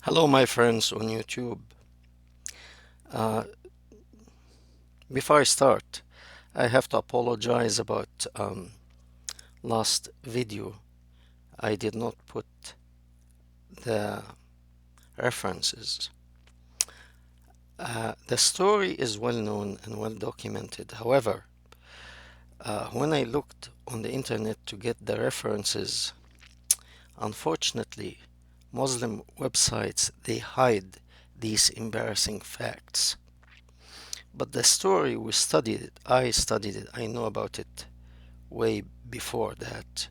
Hello, my friends on YouTube. Uh, Before I start, I have to apologize about last video. I did not put the references. The story is well known and well documented. However, when I looked on the internet to get the references, unfortunately, Muslim websites they hide these embarrassing facts. But the story we studied it, I studied it, I know about it way before that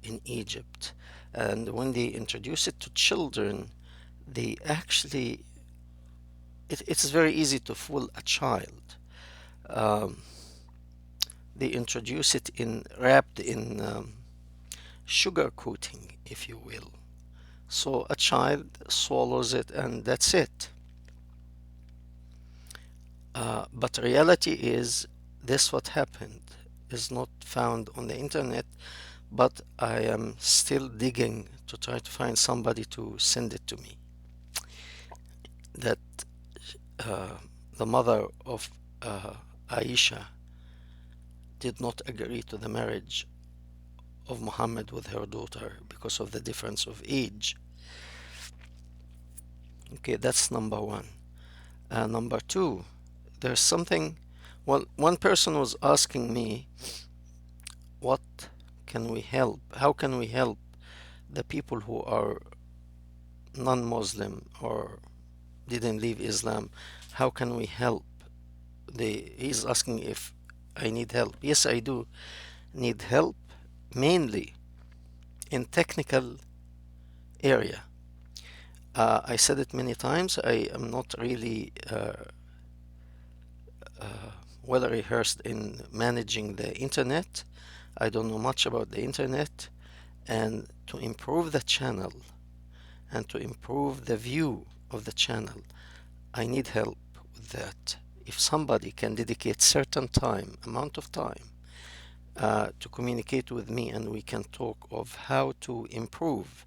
in Egypt. And when they introduce it to children, they actually, it's very easy to fool a child. Um, they introduce it in wrapped in sugar coating, if you will. So a child swallows it and that's it. But reality is this what happened is not found on the internet, but I am still digging to try to find somebody to send it to me. That uh, the mother of Aisha did not agree to the marriage of Muhammad with her daughter because of the difference of age. Okay, that's number one. Number two, there's something. Well, one person was asking me, what can we help? How can we help the people who are non-Muslim or didn't leave Islam? How can we help? He's asking if I need help. Yes, I do need help, mainly in technical area. I said it many times. I am not really well rehearsed in managing the internet. I don't know much about the internet, and to improve the channel and to improve the view of the channel, I need help with that. If somebody can dedicate certain time, amount of time, to communicate with me and we can talk of how to improve,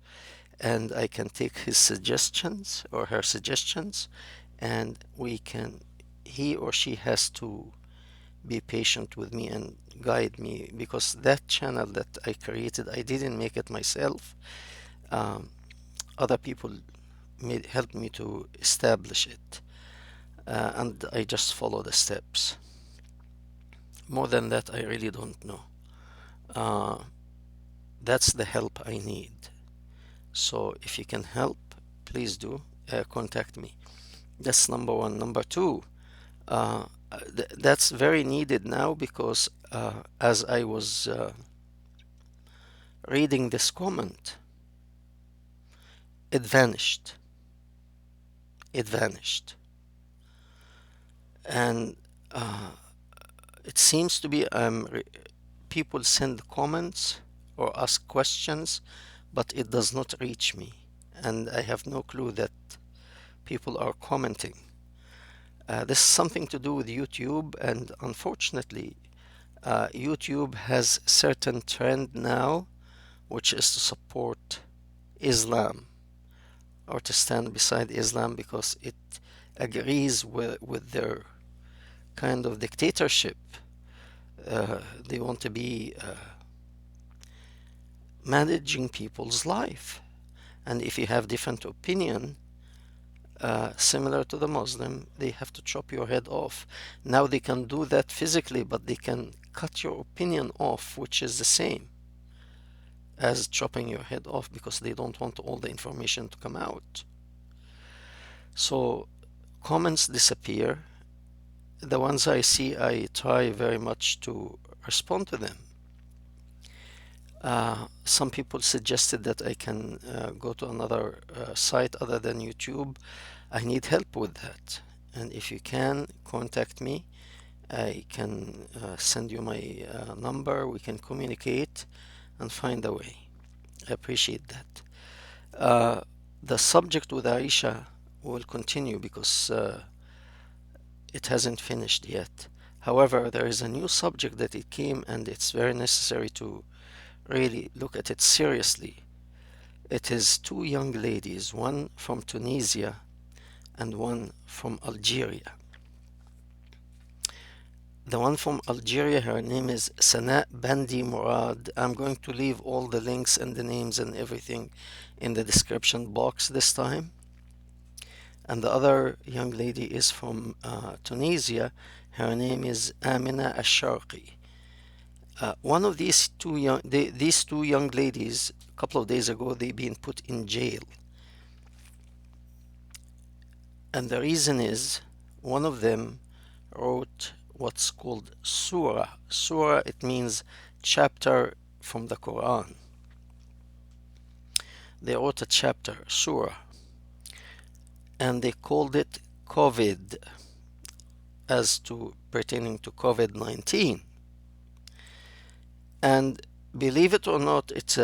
and I can take his suggestions or her suggestions, and we can, he or she has to be patient with me and guide me, because that channel that I created, I didn't make it myself. um, Other people helped me to establish it, and I just follow the steps. More than that, I really don't know. uh, that's the help I need. So if you can help, please do contact me. That's number one. Number two, that's very needed now, because as I was reading this comment, it vanished. It vanished. And it seems to be people send comments or ask questions, but it does not reach me. And I have no clue that people are commenting. This is something to do with YouTube, and unfortunately, YouTube has certain trend now, which is to support Islam or to stand beside Islam, because it agrees with their kind of dictatorship. They want to be managing people's life, and if you have different opinion, similar to the Muslim, they have to chop your head off. Now they can do that physically, but they can cut your opinion off, which is the same as chopping your head off, because they don't want all the information to come out. So comments disappear. The ones I see, I try very much to respond to them. Some people suggested that I can go to another site other than YouTube. I need help with that. And if you can, contact me. I can send you my number. We can communicate and find a way. I appreciate that. The subject with Aisha will continue, because it hasn't finished yet. However, there is a new subject that it came, and it's very necessary to really look at it seriously. It is two young ladies, one from Tunisia and one from Algeria. The one from Algeria, her name is Sana Bandi Murad. I'm going to leave all the links and the names and everything in the description box this time. And the other young lady is from Tunisia. Her name is Amina Asharqi. One of these two young ladies, a couple of days ago, they've been put in jail. And the reason is one of them wrote what's called surah. Surah, it means chapter from the Quran. They wrote a chapter, surah, and they called it COVID, as to pertaining to COVID-19. And believe it or not, it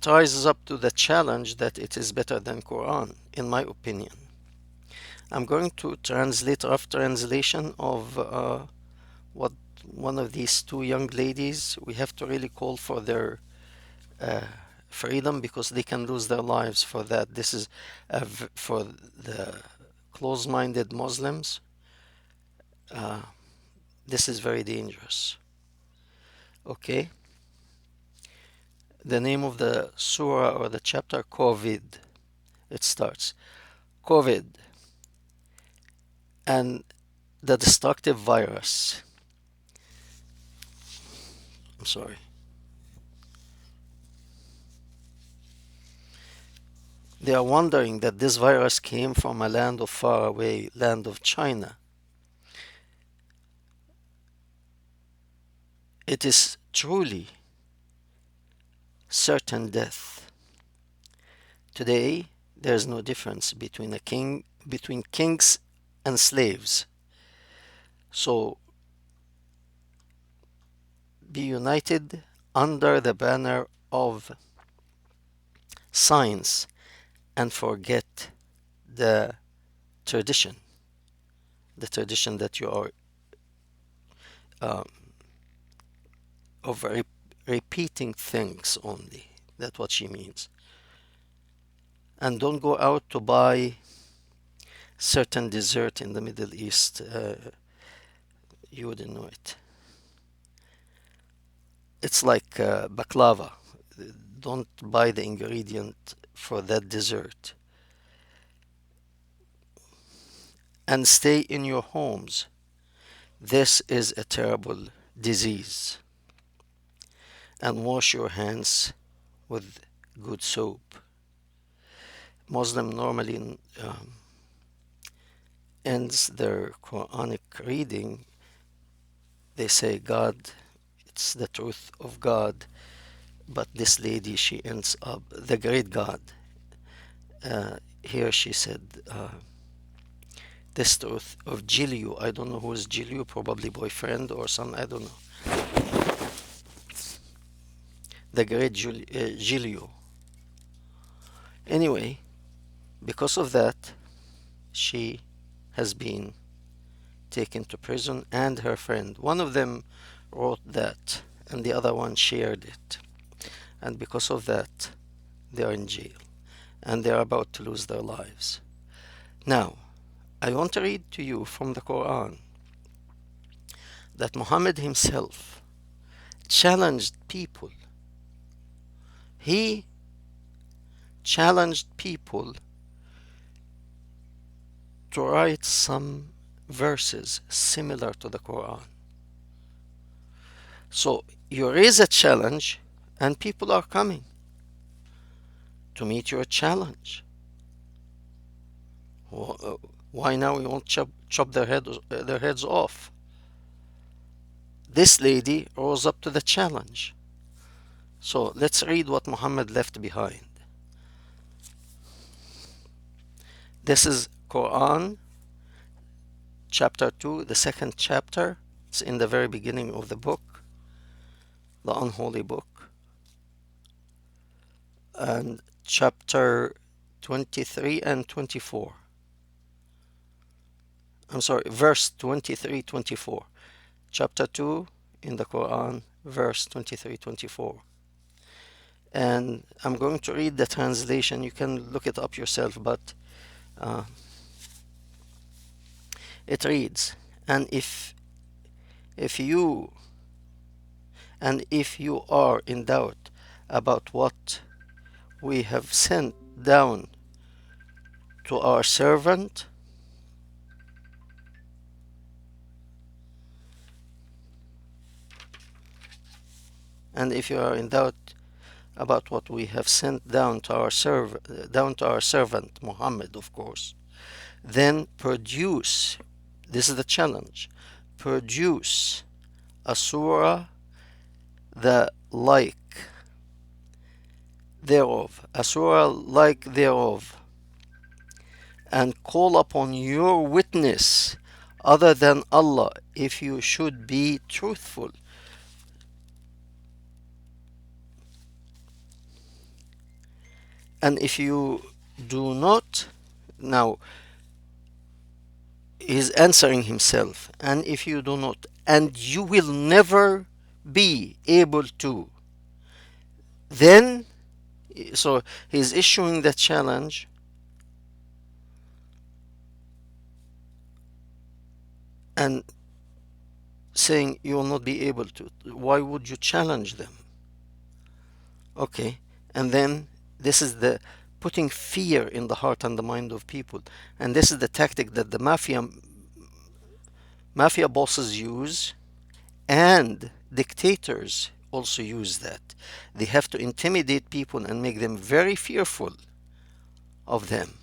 rises up to the challenge that it is better than Quran, in my opinion. I'm going to translate rough translation of what one of these two young ladies. We have to really call for their uh, freedom, because they can lose their lives for that. This is for the close-minded Muslims. Uh, this is very dangerous. Okay, the name of the surah or the chapter, COVID. It starts COVID and the destructive virus. I'm sorry. They are wondering that this virus came from a land of far away, land of China. It is truly certain death. Today, there is no difference between kings and slaves. So be united under the banner of science and forget the tradition, that you are um, of repeating things only. That's what she means. And don't go out to buy certain dessert in the Middle East. You wouldn't know it. It's like baklava. Don't buy the ingredient for that dessert. And stay in your homes. This is a terrible disease. And wash your hands with good soap. Muslim normally ends their Quranic reading. They say, God, it's the truth of God. But this lady, she ends up, the great God. Here she said, this truth of Jiliu. I don't know who is Jiliu, probably boyfriend or son, I don't know. The great Jiliu. Anyway, because of that, she has been taken to prison, and her friend. One of them wrote that, and the other one shared it. And because of that, they are in jail, and they are about to lose their lives. Now, I want to read to you from the Quran that Muhammad himself challenged people. He challenged people to write some verses similar to the Quran. So you raise a challenge, and people are coming to meet your challenge. Why now you won't chop their heads off? This lady rose up to the challenge. So let's read what Muhammad left behind. This is Quran chapter 2, the second chapter. It's in the very beginning of the book, the unholy book. And chapter 23 and 24. I'm sorry, verse 23, 24. Chapter 2 in the Quran, verse 23, 24. And I'm going to read the translation. You can look it up yourself, but uh, it reads, and if you if you are in doubt about what we have sent down to our servant, and if you are in doubt about what we have sent down to our servant Muhammad, of course, then produce, this is the challenge, produce a surah the like thereof, a surah like thereof, and call upon your witness other than Allah if you should be truthful. And if you do not, now he's answering himself, and if you do not, and you will never be able to, then, so he's issuing the challenge and saying you will not be able to. Why would you challenge them? Okay, and then this is the putting fear in the heart and the mind of people, and this is the tactic that the mafia bosses use, and dictators also use that. They have to intimidate people and make them very fearful of them,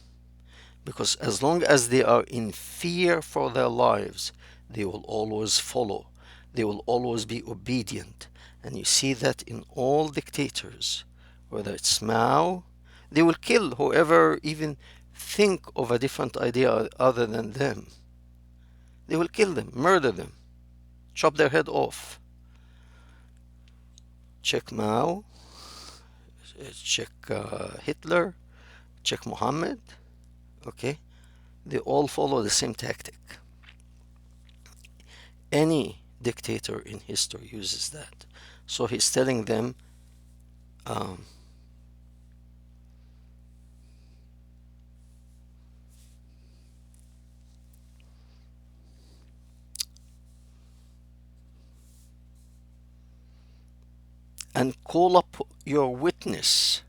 because as long as they are in fear for their lives, they will always follow, they will always be obedient. And you see that in all dictators, whether it's Mao, they will kill whoever even think of a different idea other than them. They will kill them, murder them, chop their head off. Check Mao, check Hitler, check Muhammad, okay? They all follow the same tactic. Any dictator in history uses that. So he's telling them, um, and call up your witness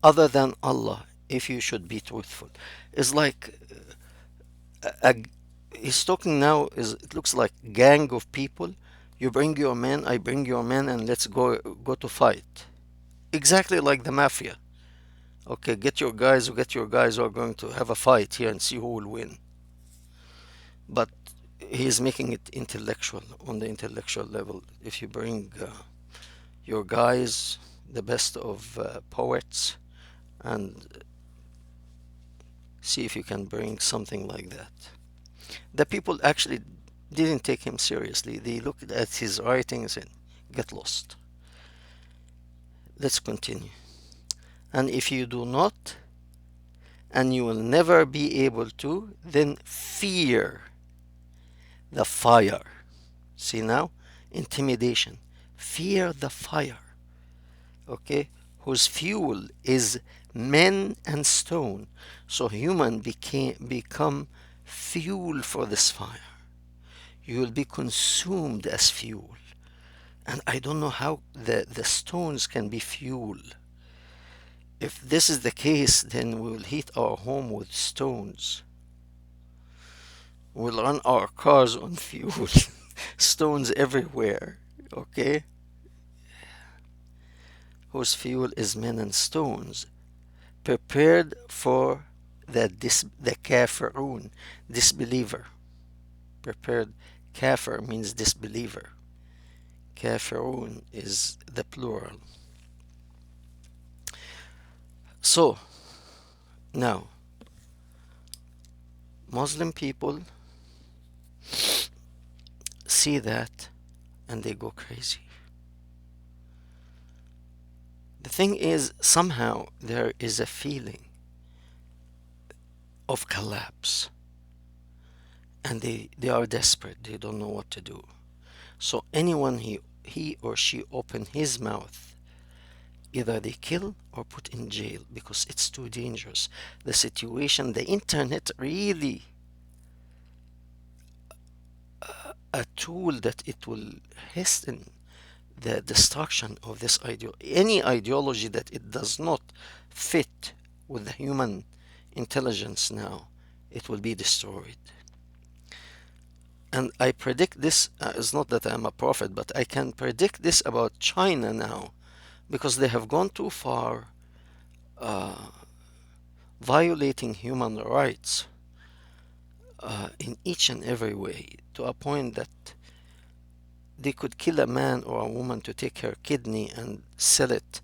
other than Allah if you should be truthful. It's like a, he's talking now, is it looks like gang of people. You bring your men, I bring your men, and let's go to fight. Exactly like the mafia. Okay, get your guys who are going to have a fight here and see who will win. But he's making it intellectual, on the intellectual level. If you bring your guys, the best of poets, and see if you can bring something like that. The people actually didn't take him seriously. They looked at his writings and get lost. Let's continue. And if you do not, and you will never be able to, then fear the fire. See now? Intimidation. Fear the fire. Okay? Whose fuel is men and stone. So human become fuel for this fire. You will be consumed as fuel. And I don't know how the stones can be fuel. If this is the case, then we will heat our home with stones. We'll run our cars on fuel. Stones everywhere. Okay? Whose fuel is men and stones. Prepared for the kafirun, disbeliever. Prepared. Kafir means disbeliever. Kafirun is the plural. So, now, Muslim people see that and they go crazy. The thing is, somehow there is a feeling of collapse, and they are desperate. They don't know what to do. So anyone he or she open his mouth Either they kill or put in jail because it's too dangerous. The situation, the internet really a tool that it will hasten the destruction of this any ideology that it does not fit with the human intelligence now, it will be destroyed. And I predict this, it's not that I'm a prophet, but I can predict this about China now because they have gone too far uh, violating human rights in each and every way, to a point that they could kill a man or a woman to take her kidney and sell it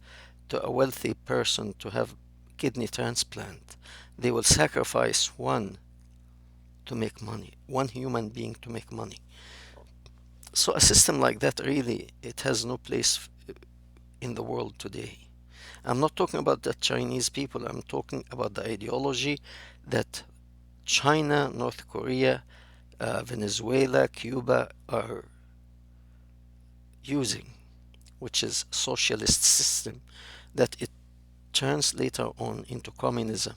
to a wealthy person to have kidney transplant. They will sacrifice one to make money, one human being to make money. So a system like that really, it has no place in the world today. I'm not talking about the Chinese people, I'm talking about the ideology that China, North Korea, Venezuela, Cuba are using, which is socialist system that it turns later on into communism.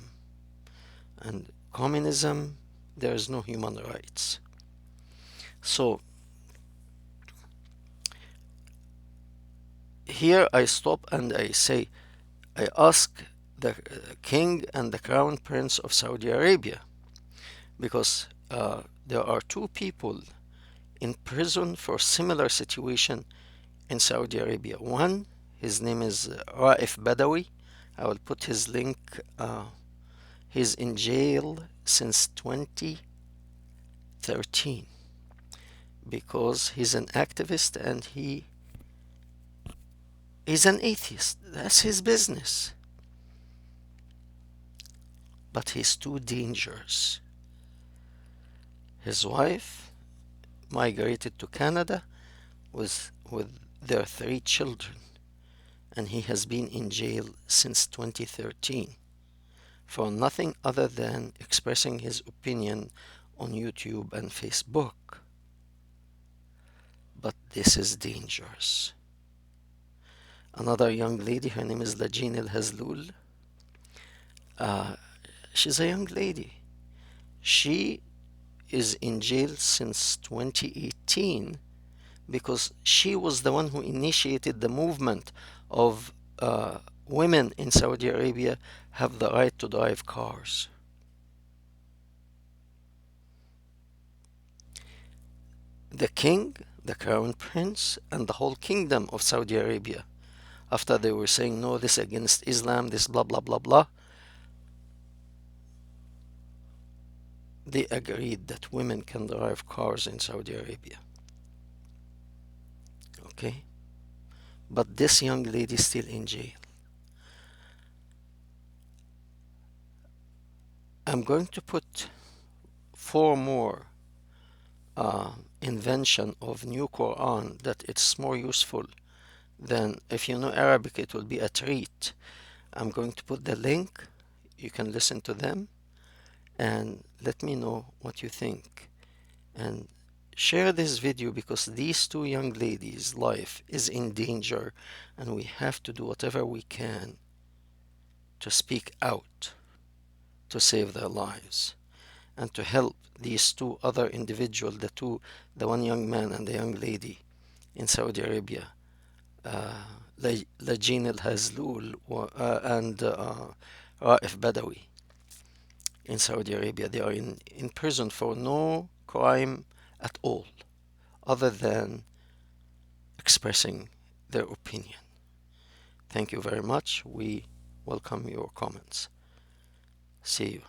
And communism, there is no human rights. So here I stop and I say, I ask the king and the crown prince of Saudi Arabia, because there are two people in prison for similar situation in Saudi Arabia. One, his name is Raif Badawi. I will put his link. He's in jail since 2013 because he's an activist and he's an atheist. That's his business. But he's too dangerous. His wife migrated to Canada with their 3 children, and he has been in jail since 2013 for nothing other than expressing his opinion on YouTube and Facebook. But this is dangerous. Another young lady, her name is Lajin El Hazlul. Uh, she's a young lady. She is in jail since 2018 because she was the one who initiated the movement of women in Saudi Arabia have the right to drive cars. The king, the crown prince, and the whole kingdom of Saudi Arabia, after they were saying, no, this against Islam, this blah, blah, blah, blah, they agreed that women can drive cars in Saudi Arabia. Okay? But this young lady is still in jail. I'm going to put 4 more invention of new Quran that it's more useful than, if you know Arabic, it will be a treat. I'm going to put the link. You can listen to them and let me know what you think. And share this video because these 2 young ladies' life is in danger and we have to do whatever we can to speak out to save their lives and to help these 2 other individuals, the one young man and the young lady in Saudi Arabia, Lajin Al Hazlul and Raif Badawi in Saudi Arabia. They are in prison for no crime at all other than expressing their opinion. Thank you very much. We welcome your comments. See you.